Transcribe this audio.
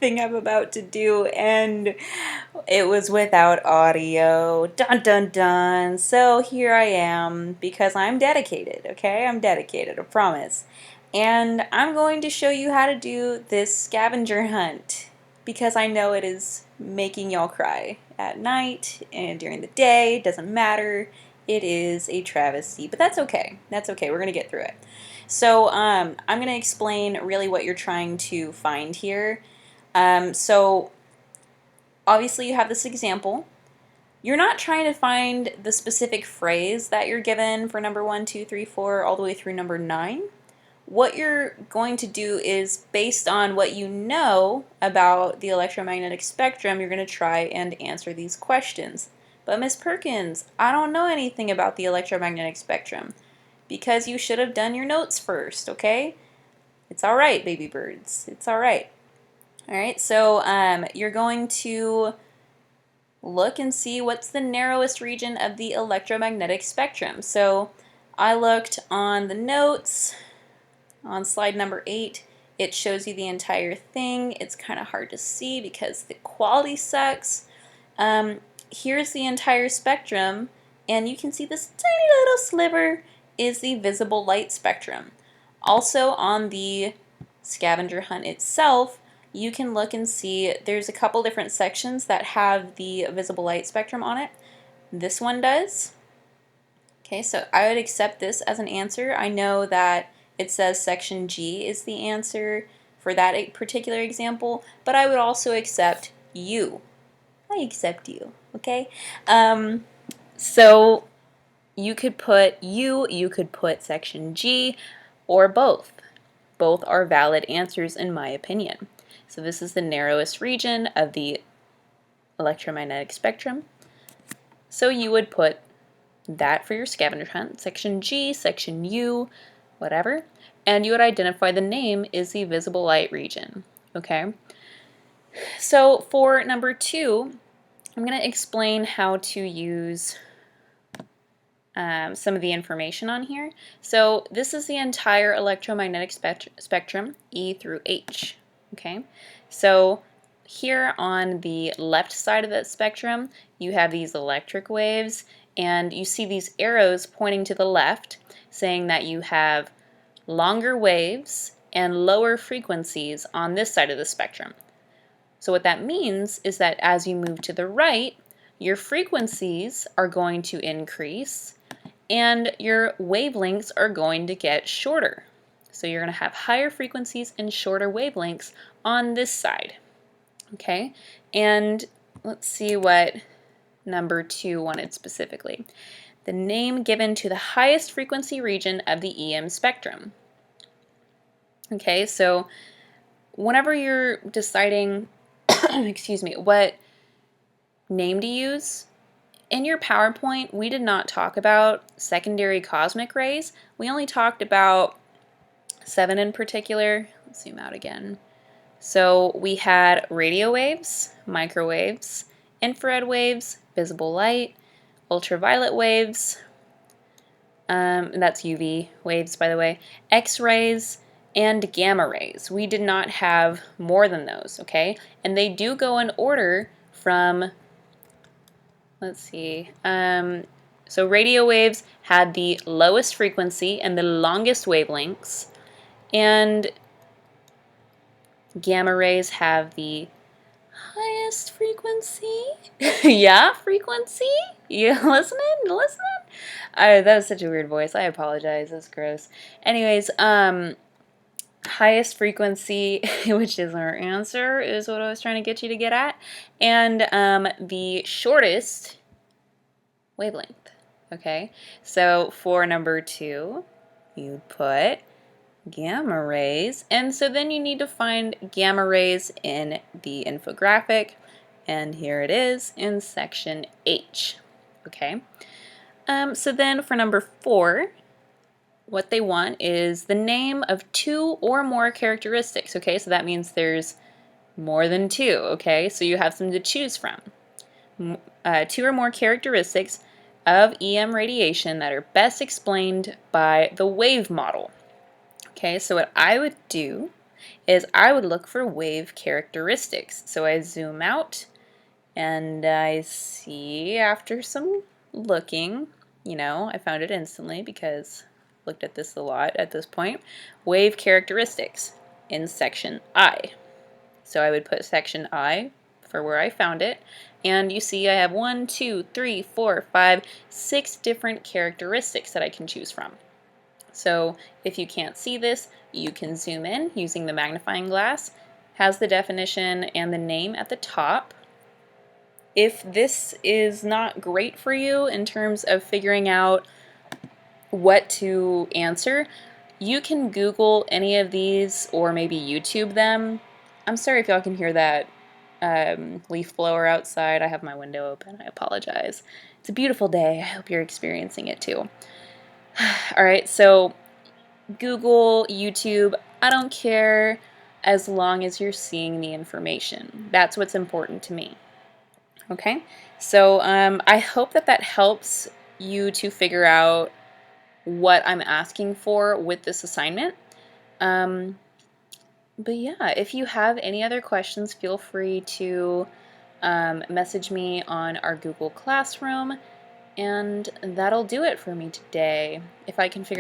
thing I'm about to do, and it was without audio. Dun dun dun. So here I am because I'm dedicated, okay? I'm dedicated, I promise. And I'm going to show you how to do this scavenger hunt because I know it is making y'all cry at night and during the day, doesn't matter. It is a travesty, but that's okay. That's okay. We're going to get through it. So I'm going to explain really what you're trying to find here. So obviously you have this example. You're not trying to find the specific phrase that you're given for number 1, 2, 3, 4, all the way through number 9. What you're going to do is, based on what you know about the electromagnetic spectrum, you're going to try and answer these questions. But Miss Perkins, I don't know anything about the electromagnetic spectrum. Because you should have done your notes first, okay? It's all right, baby birds. It's all right. All right, so you're going to look and see what's the narrowest region of the electromagnetic spectrum. So I looked on the notes on slide number 8. It shows you the entire thing. It's kind of hard to see because the quality sucks. Here's the entire spectrum, and you can see this tiny little sliver is the visible light spectrum. Also on the scavenger hunt itself, you can look and see there's a couple different sections that have the visible light spectrum on it. This one does. Okay, so I would accept this as an answer. I know that it says section G is the answer for that particular example, but I would also accept U. I accept you, okay? So you could put U, you could put section G, or both. Both are valid answers in my opinion. So this is the narrowest region of the electromagnetic spectrum. So you would put that for your scavenger hunt, section G, section U, whatever, and you would identify the name is the visible light region, okay? So for number 2, I'm going to explain how to use some of the information on here. So this is the entire electromagnetic spectrum, E through H. Okay, so here on the left side of that spectrum, you have these electric waves, and you see these arrows pointing to the left, saying that you have longer waves and lower frequencies on this side of the spectrum. So what that means is that as you move to the right, your frequencies are going to increase and your wavelengths are going to get shorter. So you're going to have higher frequencies and shorter wavelengths on this side. Okay, and let's see what number 2 wanted specifically. The name given to the highest frequency region of the EM spectrum. Okay, so whenever you're deciding, excuse me, what name to use, in your PowerPoint, we did not talk about secondary cosmic rays. We only talked about 7 in particular. Let's zoom out again. So we had radio waves, microwaves, infrared waves, visible light, ultraviolet waves, and that's UV waves, by the way, X-rays, and gamma rays. We did not have more than those, okay? And they do go in order from, let's see, so radio waves had the lowest frequency and the longest wavelengths, and gamma rays have the highest frequency. Yeah, frequency? You listening? That was such a weird voice. I apologize. That's gross. Anyways, highest frequency, which is our answer, is what I was trying to get you to get at, and the shortest wavelength. Okay, so for number 2, you'd put gamma rays, and so then you need to find gamma rays in the infographic, and here it is in section H. Okay, so then for number 4, what they want is the name of 2 or more characteristics. Okay, so that means there's more than 2. Okay, so you have some to choose from. 2 or more characteristics of EM radiation that are best explained by the wave model. Okay, so what I would do is I would look for wave characteristics. So I zoom out and I see, after some looking, I found it instantly because I looked at this a lot at this point, wave characteristics in section I. So I would put section I for where I found it, and you see I have 1, 2, 3, 4, 5, 6 different characteristics that I can choose from. So if you can't see this, you can zoom in using the magnifying glass. Has the definition and the name at the top. If this is not great for you in terms of figuring out what to answer, you can Google any of these or maybe YouTube them. I'm sorry if y'all can hear that leaf blower outside. I have my window open. I apologize. It's a beautiful day. I hope you're experiencing it too. All right, so Google, YouTube, I don't care as long as you're seeing the information. That's what's important to me. Okay, so I hope that helps you to figure out what I'm asking for with this assignment. But yeah, if you have any other questions, feel free to message me on our Google Classroom, and that'll do it for me today. If I can figure